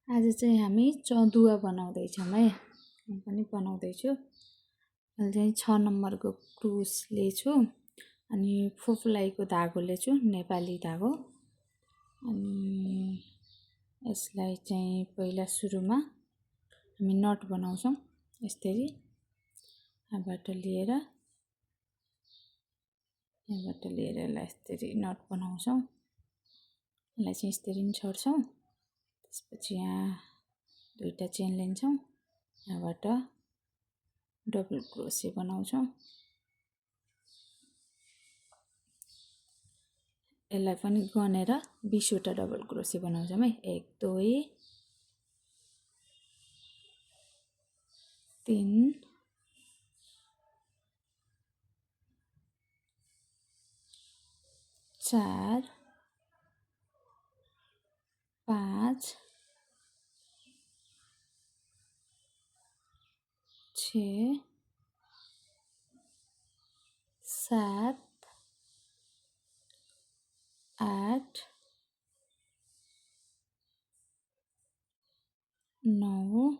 आज चाहिँ हामी चदुवा बनाउँदैछौँ है। म पनि बनाउँदैछु। मैले चाहिँ 6 नम्बरको क्रुस लिएछु अनि फुफुलाईको धागो लिएछु, नेपाली धागो। अनि यसलाई चाहिँ पहिला सुरुमा हामी नट बनाउँछौँ। यसरी यहाँबाट लिएर यसलाई यसरी नट बनाउँछौँ। यसलाई चाहिँ यसरी नि छोड्छौँ। त्यसपछि यहाँ दुईटा चेन लिन्छौँ, यहाँबाट डबल क्रोसे बनाउँछौँ। यसलाई पनि गनेर 20 वटा डबल क्रोसे बनाउँछौँ है। 1 2 3 4 5 6 7 8 9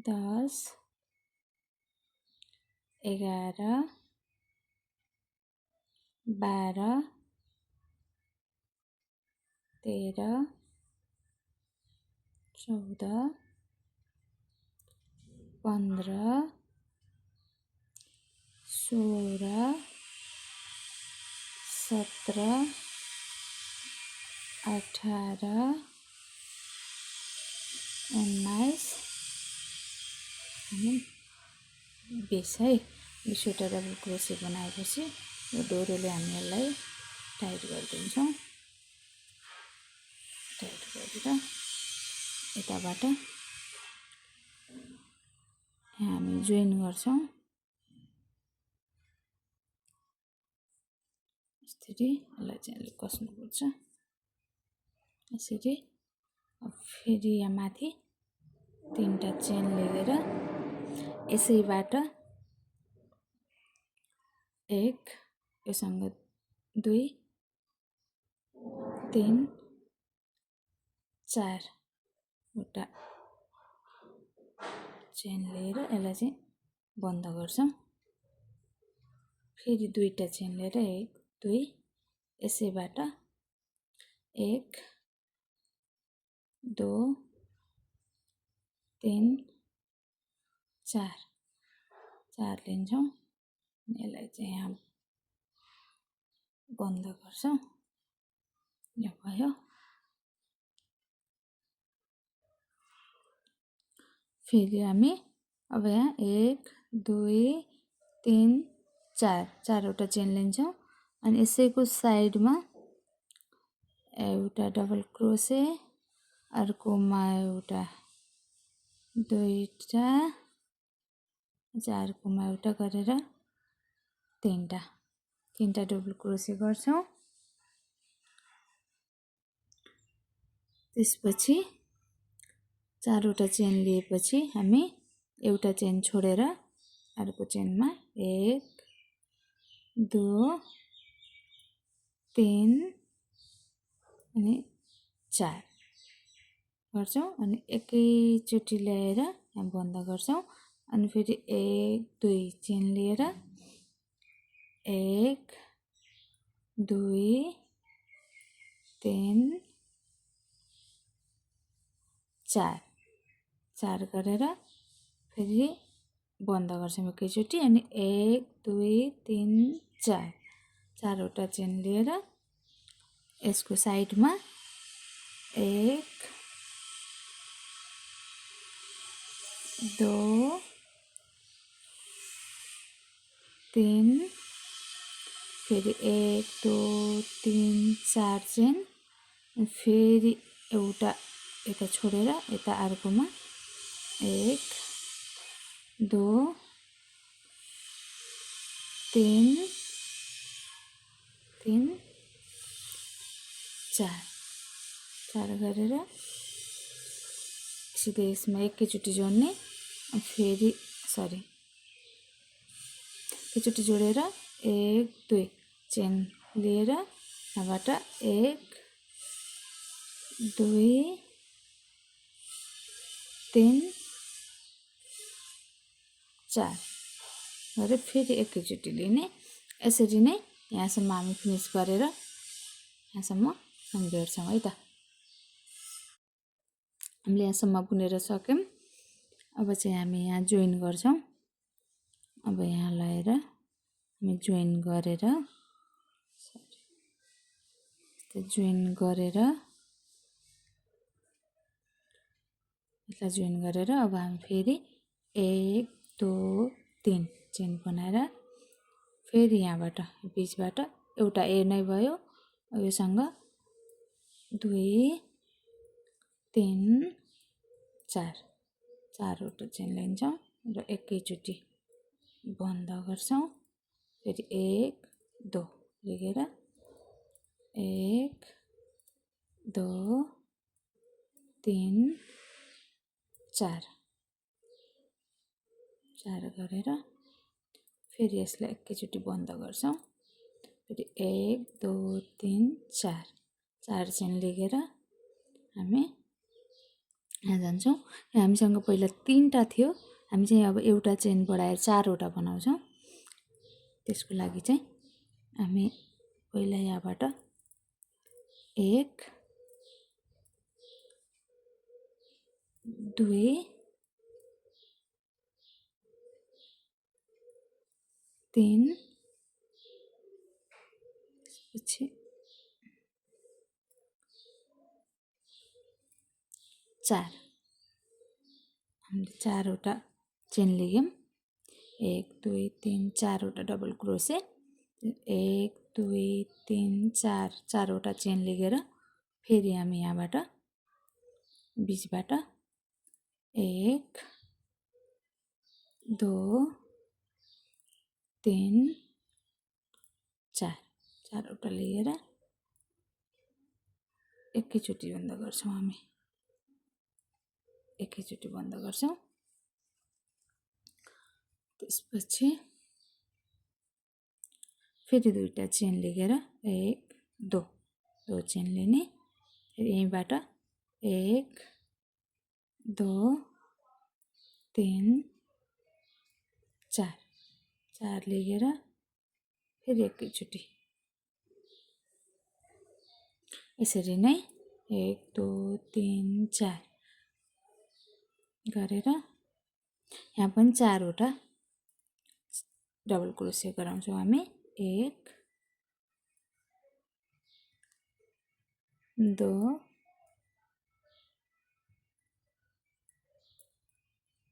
10 11 12 13 14 15 16 17 18 19 अनि 20 है। 20 वटा डबल क्रोसे बनाएपछि यो डोरीले हामी यसलाई टाइट गरिदिन्छौँ। टाइट गरेर यताबाट यहाँ हामी जोइन गर्छौँ। यसरी यसलाई चाहिँ अलिक कस्नुपर्छ। यसरी फेरि यहाँ माथि 3टा चेन लिएर यसैबाट 1 योसँग 2 3 4 वटा चेन लिएर यसलाई चाहिँ बन्द गर्छौँ। फेरि 2टा चेन लिएर 1 2 यसैबाट 1 2 3 4 लिन्छौँ। यसलाई चाहिँ यहाँ बन्द गर्छौँ। यो भयो। फेरि हामी अब यहाँ 1 2 3 4 वटा चेन लिन्छौँ अनि यसैको साइडमा एउटा डबल क्रोसे, अर्कोमा एउटा, दुईटा, अर्कोमा एउटा गरेर 3टा डबल क्रोसे गर्छौँ। त्यसपछि 4 वटा चेन लिएपछि हामी एउटा चेन छोडेर अर्को चेनमा 1 2 3 अनि 4 गर्छौँ अनि एकैचोटि ल्याएर यहाँ बन्द गर्छौँ। अनि फेरि 1 2 चेन लिएर 1 2 3 4 गरेर फेरि बन्द गर्छौँ एकैचोटि अनि 1 2 3 4 वटा चेन लिएर यसको साइडमा 1 2 3 फेरि 1 2 3 4 चेन फेरि एउटा यता छोडेर यता अर्कोमा 1 2 3 4 गरेर सिधै यसमा एकैचोटि जोड्ने फेरि एकैचोटि जोडेर 1 2 चेन लिएर यहाँबाट 1 2 3 4 गरेर फेरि एकैचोटि लिने। यसरी नै यहाँसम्म हामी फिनिस गरेर यहाँसम्म हामी भेट्छौँ है त। हामीले यहाँसम्म बुनेर सक्यौँ। अब चाहिँ हामी यहाँ जोइन गर्छौँ। अब यहाँ लगाएर हामी जोइन गरेर यसलाई जोइन गरेर अब हामी फेरि 1 2 3 चेन बनाएर फेरि यहाँबाट बिचबाट एउटा ए नै भयो। योसँग 2 3 4 चारवटा चेन लिन्छौँ र एकैचोटि बन्द गर्छौँ। फेरि 1 2 लिएर 1 2 3 4 गरेर फेरि यसलाई एकैचोटि बन्द गर्छौँ। फेरि 1 2 3 4 चेन लिएर हामी यहाँ जान्छौँ। हामीसँग पहिला 3टा थियो, हामी चाहिँ अब एउटा चेन बढाएर 4वटा बनाउँछौँ। त्यसको लागि चाहिँ हामी पहिला यहाँबाट 1 2 3 पछि 4 हामीले 4वटा चेन लियौँ। 1 2 3 4वटा डबल क्रोसे 1 2 3 4 चारवटा चेन लिएर फेरि हामी यहाँबाट बिचबाट 1 2 3 4 चारवटा लिएर एकैचोटि बन्द गर्छौँ। हामी एकैचोटि बन्द गर्छौँ। त्यसपछि फेरि 2टा चेन लिएर 1 2 चेन लिने। फेरि यहीँबाट 1 2 3 4 लिएर फेरि एकैचोटि यसरी नै 1 2 3 4 गरेर यहाँ पनि 4वटा डबल क्रोसे गराउँछौँ हामी। 1 2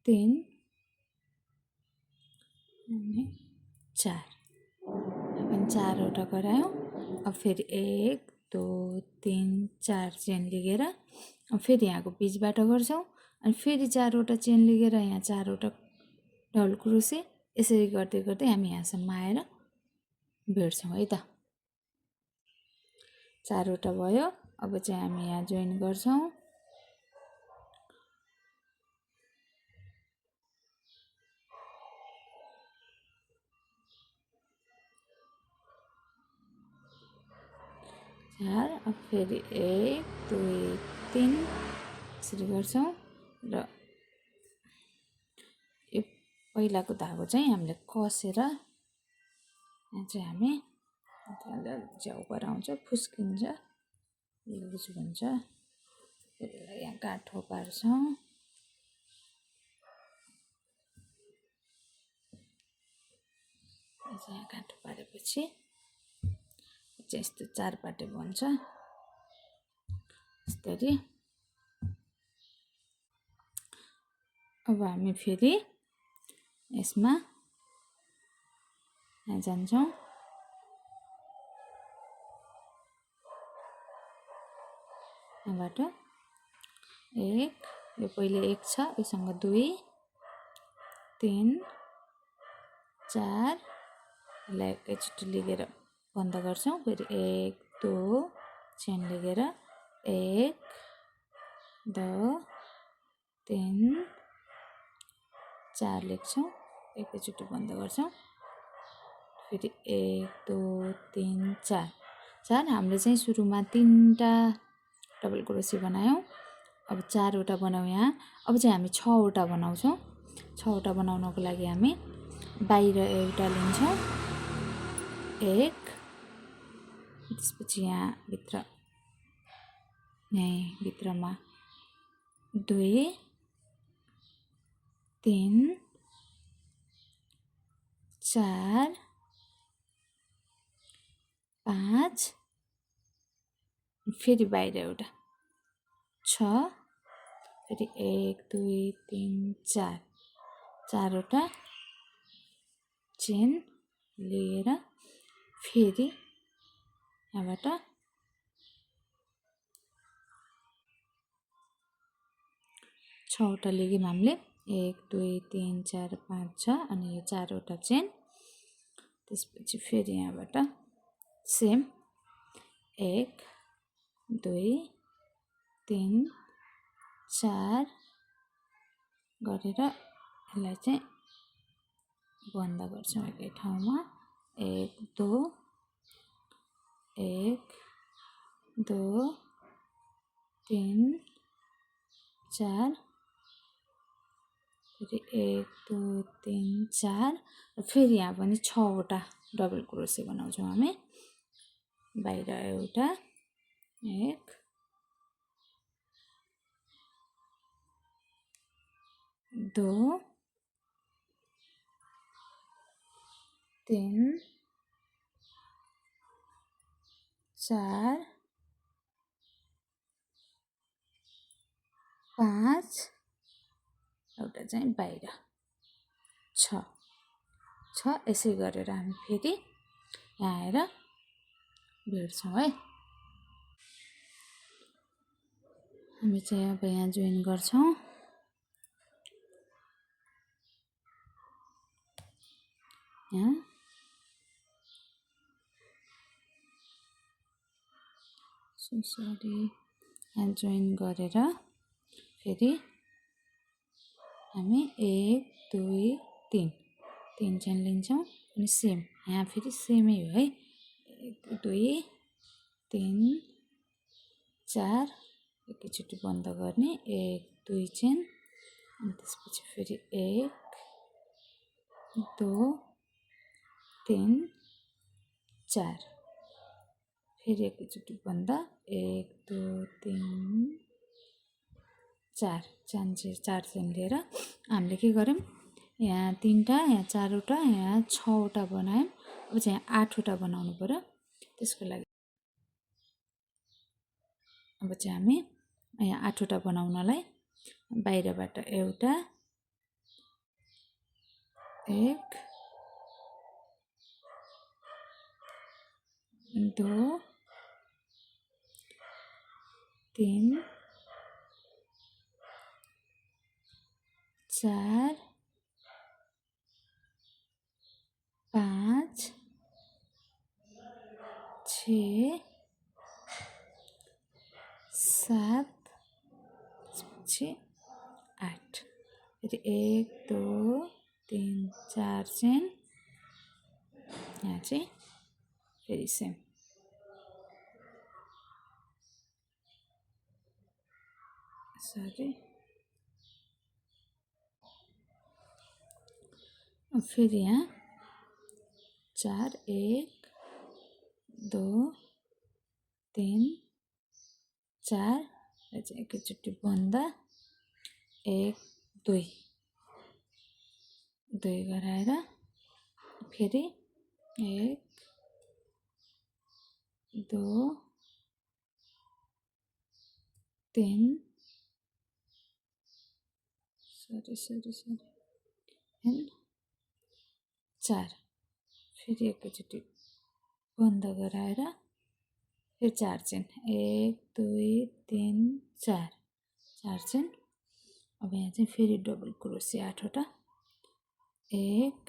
3 4 अपन 4वटा गरायौँ। अब फेरि 1 2 3 4 चेन लिएर फेरि यहाँको बिचबाट गर्छौँ। अनि फेरि 4वटा चेन लिएर यहाँ 4वटा डबल क्रोसे यसरी गर्दै गर्दै हामी यहाँसम्म आएर भेट्छौँ है त। 4वटा भयो। अब चाहिँ हामी यहाँ जोइन गर्छौँ। अब फेरि 1 2 3 यसरी गर्छौँ र यो पहिलाको धागो चाहिँ हामीले कसेर यहाँ चाहिँ हामी च्याउ गराउँछ, फुस्किन्छ, लुज हुन्छ। फेरि यहाँ गाँठो पार्छौँ। यहाँ गाँठो पारेपछि चाहिँ यस्तो 4 पाटे बन्छ। यसरी अब हामी फेरि यसमा यहाँ जान्छौँ। यहाँबाट 1 यो पहिले 1 छ, योसँग 2 3 4 यसलाई एकैचोटि लिएर बन्द गर्छौँ। फेरि 1 2 चेन लिएर 1 2 3 4 लेख्छौँ, एकैचोटि बन्द गर्छौँ। फेरि 1 2 3 4 हामीले चाहिँ सुरुमा 3टा डबल क्रोसी बनायौँ। अब 4वटा बनाउँ यहाँ। अब चाहिँ हामी 6वटा बनाउँछौँ। 6वटा बनाउनको लागि हामी बाहिर एउटा लिन्छौँ 1, त्यसपछि यहाँ भित्रमा 2, 3, 4, 5, फेरि बाहिर एउटा 6, फेरि 1 2 3 4, 4वटा चेन लिएर फेरि यहाँबाट 6वटा लियौँ हामीले 1 2 3 4 5 6 अनि यो 4वटा चेन। त्यसपछि फेरि यहाँबाट सेम 1 2 3 4 गरेर यसलाई चाहिँ बन्द गर्छौँ एकै ठाउँमा 1 2 1 2 3 4 फेरि 1 2 3 4 फेरि यहाँ पनि 6वटा डबल क्रोसे बनाउँछौँ हामी। बाहिर एउटा 1 2 3 4 5 एउटा चाहिँ बाहिर 6 यसै गरेर हामी फेरि यहाँ आएर भेट्छौँ है। हामी चाहिँ अब यहाँ जोइन गर्छौँ। यहाँ सरी यहाँ जोइन गरेर फेरि हामी 1 2 3 चेन लिन्छौँ अनि सेम यहाँ फेरि सेमै हो है 1 2 3 4 एकैचोटि बन्द गर्ने 1 2 चेन अनि त्यसपछि फेरि 1 2 3 4 फेरि एकैचोटि बन्द 1 2 3 4 4 चेन लिएर हामीले के गर्यौँ यहाँ 3वटा यहाँ 4वटा यहाँ 6वटा बनायौँ। अब चाहिँ यहाँ 8वटा बनाउनु पर्यो। त्यसको लागि अब चाहिँ हामी यहाँ 8वटा बनाउनलाई बाहिरबाट एउटा 1 2 3 4 5 6 7 8 फेरि 1 2 3 4 चेन यहाँ चाहिँ फेरि सेम सरी फेरि यहाँ 4 1 2 3 4 चाहिँ एकैचोटि बन्द 1 2 गराएर फेरि 1 2 3 सरी एन्ड 4 फेरि एकैचोटि बन्द गराएर फेरि 4 चेन 1 2 3 4 चेन। अब यहाँ चाहिँ फेरि डबल क्रोसे 8वटा 1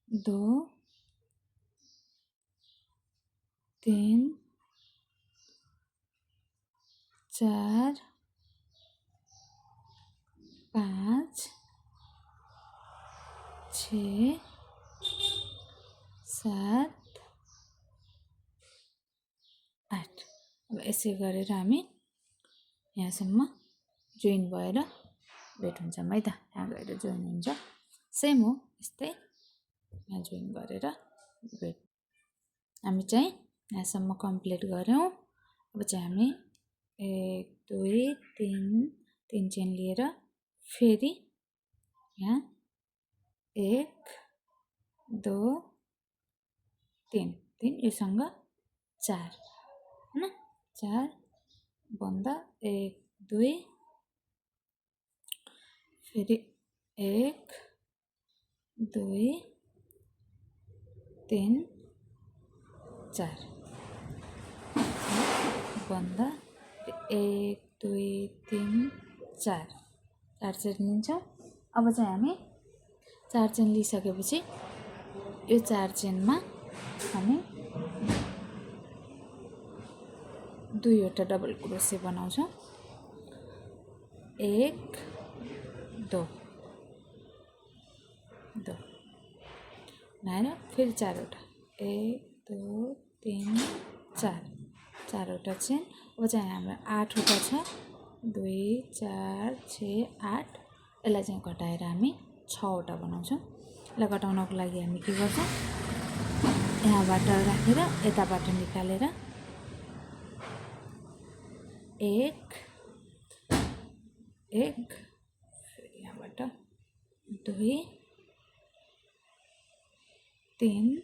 2 3 4 5 6 7 यसै गरेर हामी यहाँसम्म जोइन भएर भेट हुन्छौँ है त। यहाँ गएर जोइन हुन्छ, सेम हो यस्तै। यहाँ जोइन गरेर भेट हामी चाहिँ यहाँसम्म कम्प्लिट गऱ्यौँ। अब चाहिँ हामी 1 2 3 चेन लिएर फेरि यहाँ 1 2 3 योसँग 4 हैन, 4 बन्द 1 2 फेरि 1 2 3 4 बन्द 1 2 3 4 चेन लिन्छौँ। अब चाहिँ हामी 4 चेन लिइसकेपछि यो 4 चेनमा हामी 2वटा डबल क्रोसे बनाउँछौँ। 1 2 बनाएर फेरि 4वटा 1 2 3 4 4वटा चेन। अब चाहिँ हाम्रो 8वटा छ, 2 4 6 8। यसलाई चाहिँ घटाएर हामी 6वटा बनाउँछौँ। यसलाई घटाउनको लागि हामी के गर्छौँ, यहाँबाट राखेर यताबाट निकालेर 1 1 यहाँबाट 2 3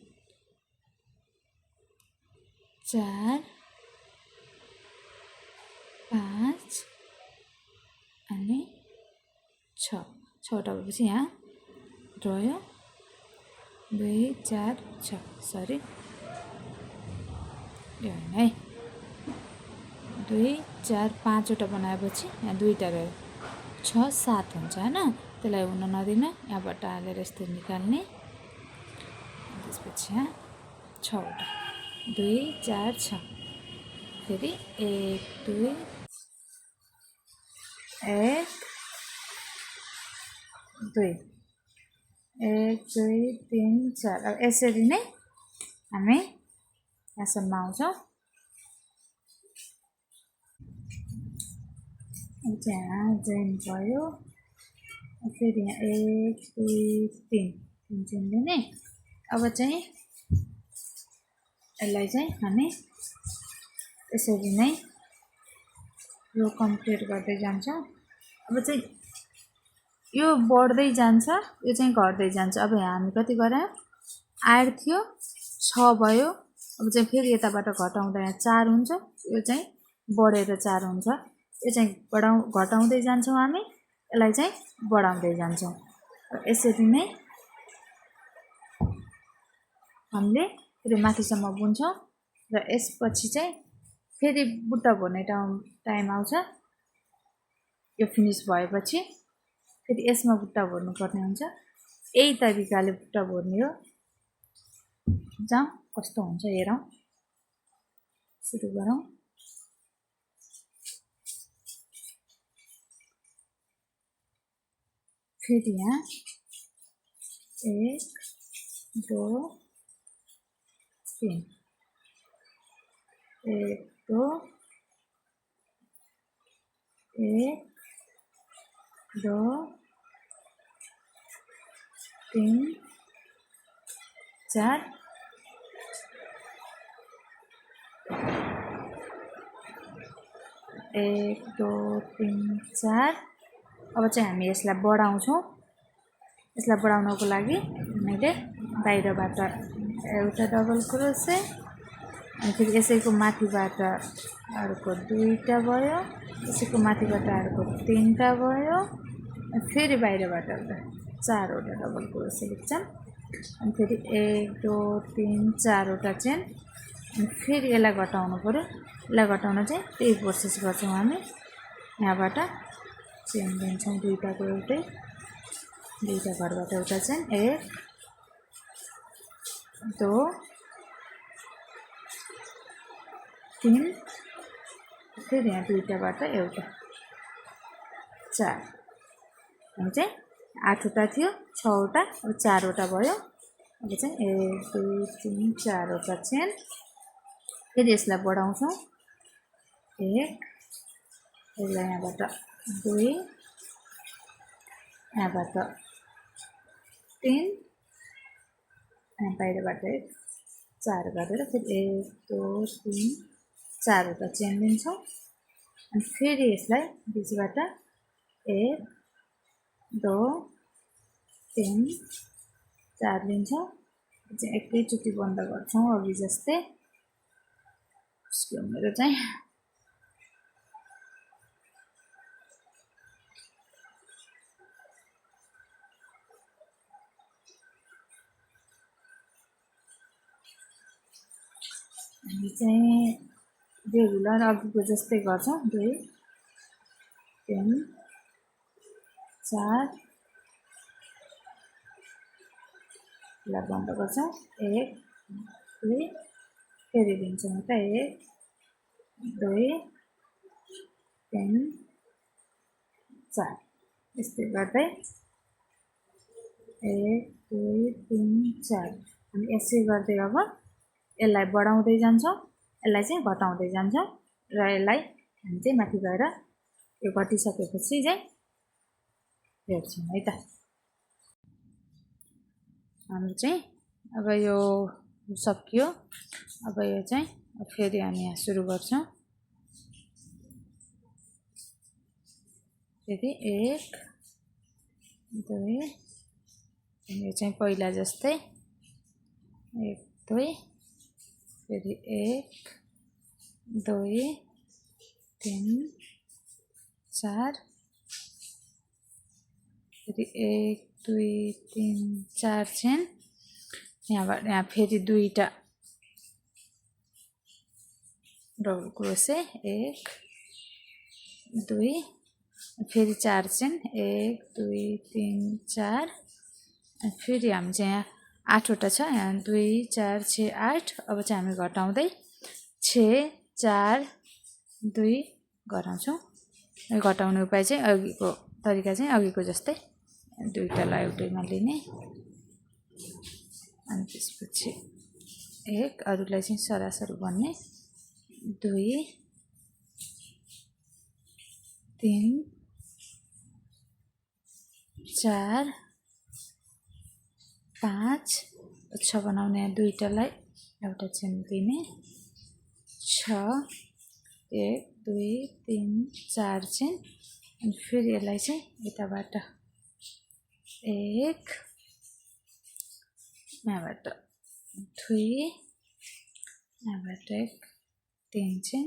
4 5 अनि 6वटा भएपछि यहाँ रह्यो 2 4 6 सरी यो होइन है, 2 4 5वटा बनाएपछि यहाँ 2वटा रह्यो, 6 7 हुन्छ हैन। त्यसलाई हुन नदिन, यहाँबाट हालेर यस्तो निकाल्ने। त्यसपछि यहाँ 6वटा 2 4 6 फेरि 1 2 1 2 1 2 3 4। अब यसरी नै हामी यहाँसम्म आउँछौँ। यहाँ जोइन भयो, फेरि यहाँ 1 2 3 चेन लिने। अब चाहिँ यसलाई चाहिँ हामी यसरी नै रो कम्प्लिट गर्दै जान्छौँ। अब चाहिँ यो बढ्दै जान्छ, यो चाहिँ घट्दै जान्छ। अब यहाँ हामी कति गरायौँ, 8 थियो 6 भयो। अब चाहिँ फेरि यताबाट घटाउँदा यहाँ 4 हुन्छ, यो चाहिँ बढेर 4 हुन्छ। यो चाहिँ घटाउँदै जान्छौँ हामी, यसलाई चाहिँ बढाउँदै जान्छौँ। यसरी नै हामीले फेरि माथिसम्म बुन्छौँ र यसपछि चाहिँ फेरि बुट्टा भर्ने टाइम आउँछ। यो फिनिस भएपछि फेरि यसमा बुट्टा भर्नुपर्ने हुन्छ। यही तरिकाले बुट्टा भर्ने हो। जाउँ कस्तो हुन्छ हेरौँ, सुरु गरौँ। फेरि यहाँ 1 2 3 1 2 1 2 3 4 1 2 3 4। अब चाहिँ हामी यसलाई बढाउँछौँ। यसलाई बढाउनको लागि मैले बाहिरबाट एउटा डबल क्रोसे अनि फेरि यसैको माथिबाट अर्को 2वटा भयो, यसैको माथिबाट अर्को 3वटा भयो, फेरि बाहिरबाट एउटा 4वटा डबल क्रोसे लेख्छौँ। अनि फेरि 1 2 3 4वटा चेन। अनि फेरि यसलाई घटाउनु पऱ्यो। यसलाई घटाउन चाहिँ त्यही प्रोसेस गर्छौँ हामी। यहाँबाट चेन लिन्छौँ, 2वटाको एउटै, 2वटा घरबाट एउटा चेन, 1 2 3 फेरि यहाँ 2वटाबाट एउटा 4। अनि चाहिँ 8वटा थियो 6वटा, अब 4वटा भयो। अब चाहिँ 1 2 3 4वटा चेन। फेरि यसलाई बढाउँछौँ। 1 यसलाई यहाँबाट 2 यहाँबाट 3 यहाँ बाहिरबाट 4 गरेर फेरि 1 2 3 4वटा चेन लिन्छौँ अनि फेरि यसलाई बिचबाट 1 2 3 4 लिन्छौँ चाहिँ एकैचोटि बन्द गर्छौँ अघि जस्तै उसको मेरो चाहिँ हामी चाहिँ रेगुलर अघिको जस्तै गर्छौँ 2 3 4 ला बन्द गर्छौँ 1 2 फेरि दिन्छौँ त 1 2 3 4 यस्तै गर्दै 1 2 3 4 हामी यसै गर्दै अब यसलाई बढाउँदै जान्छौँ यसलाई चाहिँ घटाउँदै जान्छौँ र यसलाई हामी चाहिँ माथि गएर यो घटिसकेपछि चाहिँ हेर्छौँ है त हाम्रो चाहिँ अब यो सकियो अब यो चाहिँ फेरि हामी यहाँ सुरु गर्छौँ फेरि 1 2 यो चाहिँ पहिला जस्तै 1 2 फेरि 1 2 3 4 फेरि 1 2 3 4 चेन यहाँबाट यहाँ फेरि 2टा डबल क्रोसे 1 2 फेरि 4 चेन 1 2 3 4 फेरि हामी चाहिँ यहाँ 8वटा छ यहाँ 2 4 6 8 अब चाहिँ हामी घटाउँदै 6 4 2 गराउँछौँ घटाउने उपाय चाहिँ अघिको तरिका चाहिँ अघिको जस्तै 2टालाई एउटैमा लिने अनि त्यसपछि 1 अरूलाई चाहिँ सरासर भन्ने 2 3 4 5 6 बनाउने 2टालाई एउटा चेन दिने 6 1 2 3 4 चेन अनि फेरि यसलाई चाहिँ यताबाट 1 यहाँबाट 2 यहाँबाट 3 चेन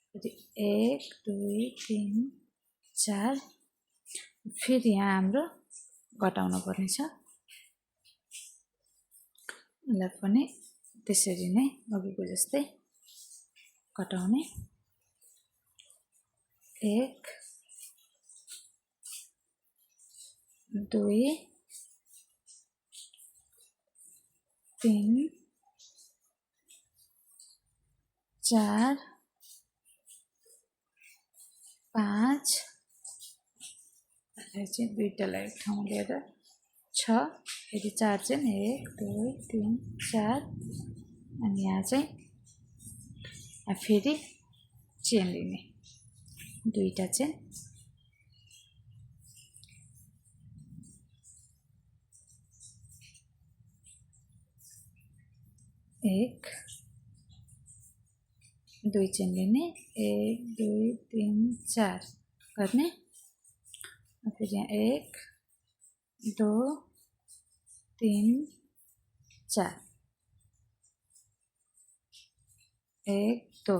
फेरि 1 2 3 4 फेरि यहाँ हाम्रो घटाउनु पर्ने छ यसलाई पनि त्यसरी नै अघिको जस्तै घटाउने 1 2 3 4 5 चाहिँ 2टालाई एक ठाउँमा लिएर 6 फेरि 4 चेन 1 2 3 4 अनि यहाँ चाहिँ फेरि चेन लिने 2टा चेन 1 2 चेन लिने 1 2 3 4 गर्ने फिर यहाँ 1 2 3 4 1 2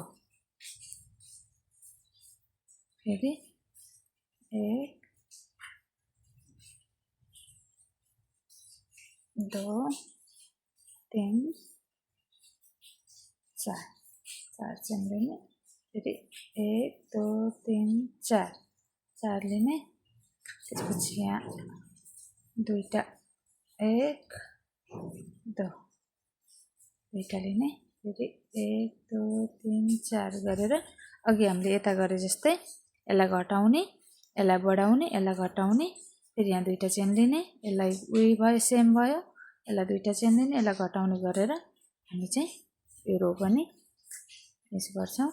फेरि 1 2 3 4 4 चेन लेने फेरि 1 2 3 4 4 लेने त्यसपछि यहाँ 2टा 1 2 2टा लिने फेरि 1 2 3 4 गरेर अघि हामीले यता गरे जस्तै यसलाई घटाउने यसलाई बढाउने यसलाई घटाउने फेरि यहाँ 2टा चेन लिने यसलाई उही भयो सेम भयो यसलाई 2टा चेन लिने यसलाई घटाउने गरेर हामी चाहिँ यो रो पनि यसो गर्छौँ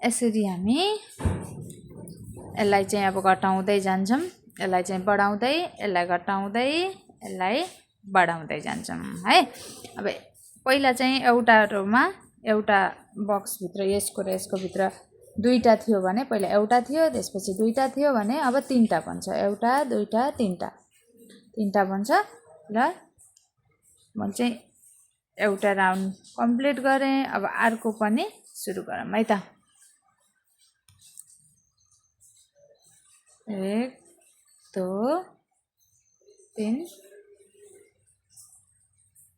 यसरी हामी यसलाई चाहिँ अब घटाउँदै जान्छौँ, यसलाई चाहिँ बढाउँदै, यसलाई घटाउँदै, यसलाई बढाउँदै जान्छौँ है। अब पहिला चाहिँ एउटा रोमा एउटा बक्सभित्र यसको र यसको भित्र दुईटा थियो भने पहिला एउटा थियो, त्यसपछि दुईटा थियो भने अब तीनटा बन्छ। एउटा, दुईटा, तीनटा बन्छ। र म चाहिँ एउटा राउन्ड कम्प्लिट गरेँ। अब अर्को पनि सुरु गरौँ है त। 1 2 3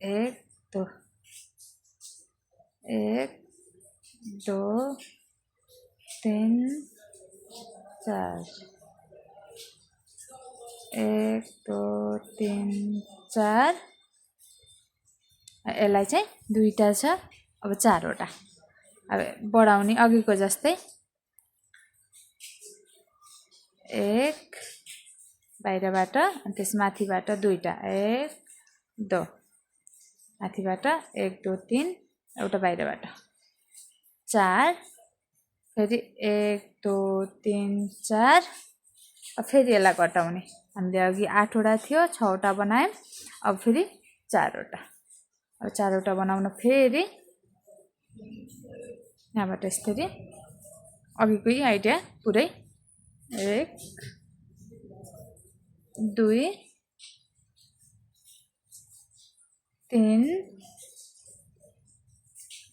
1 2 1 2 3 4 1 2 3 4 यसलाई चाहिँ दुईटा छ, अब चारवटा। अब बढाउने अघिको जस्तै 1 बाहिरबाट अनि त्यसमाथिबाट दुईटा, 1 2 माथिबाट 1 2 3 एउटा बाहिरबाट 4 फेरि 1 2 3 4 फेरि यसलाई घटाउने। हामीले अघि 8वटा थियो, 6वटा बनायौँ, अब फेरि 4वटा। अब 4वटा बनाउन फेरि यहाँबाट यसरी अघिकै आइडिया पुरै 1 2 3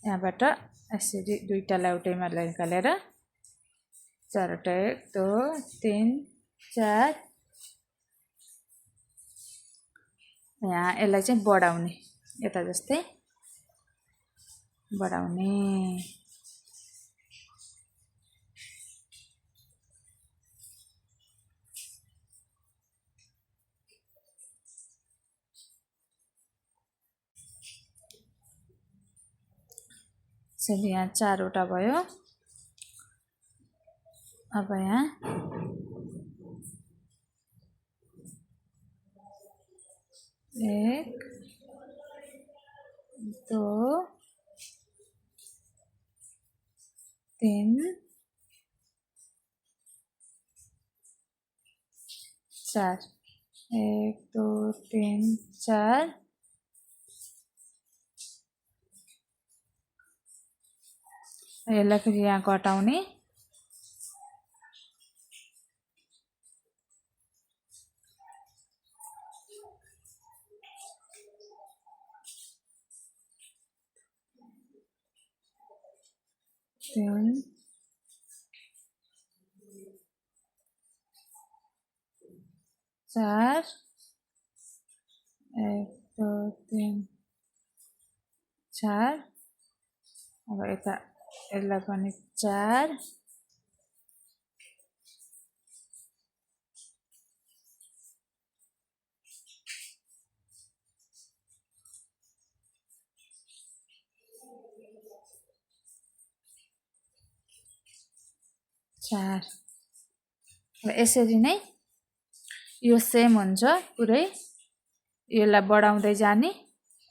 यहाँबाट यसरी दुईटालाई एउटैमा निकालेर 4वटा 1 2 3 4 यहाँ यसलाई चाहिँ बढाउने, यता जस्तै बढाउने। यसरी यहाँ 4वटा भयो। अब यहाँ 1 2 3 4 1 2 3 4 यसलाई फेरि यहाँ घटाउने। 3 4 1 2 3 4 अब यता यसलाई पनि 4 4 अब यसरी नै यो सेम हुन्छ पुरै। यसलाई बढाउँदै जाने,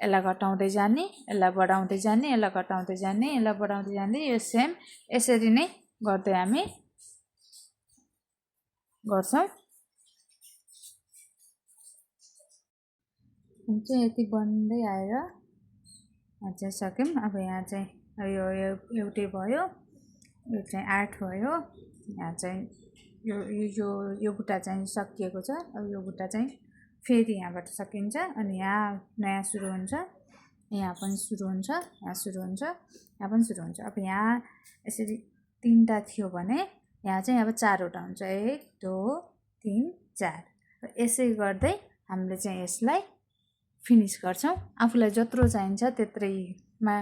यसलाई घटाउँदै जाने, यसलाई बढाउँदै जाने, यसलाई घटाउँदै जाने, यसलाई बढाउँदै जाने, यो सेम यसरी नै गर्दै हामी गर्छौँ। चाहिँ यति बन्दै आएर यहाँ चाहिँ सक्यौँ। अब यहाँ चाहिँ यो एउटै भयो, यो चाहिँ 8 भयो। यहाँ चाहिँ यो बुट्टा चाहिँ सकिएको छ। अब यो बुट्टा चाहिँ फेरि यहाँबाट सकिन्छ अनि यहाँ नयाँ सुरु हुन्छ, यहाँ पनि सुरु हुन्छ, यहाँ सुरु हुन्छ, यहाँ पनि सुरु हुन्छ। अब यहाँ यसरी 3टा थियो भने यहाँ चाहिँ अब 4वटा हुन्छ, 1 2 3 4। यसै गर्दै हामीले चाहिँ यसलाई फिनिस गर्छौँ। आफूलाई जत्रो चाहिन्छ त्यत्रैमा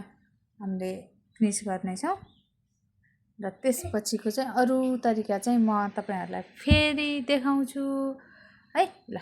हामीले फिनिस गर्नेछौँ। र त्यसपछिको चाहिँ अरू तरिका चाहिँ म तपाईँहरूलाई फेरि देखाउँछु है। ल।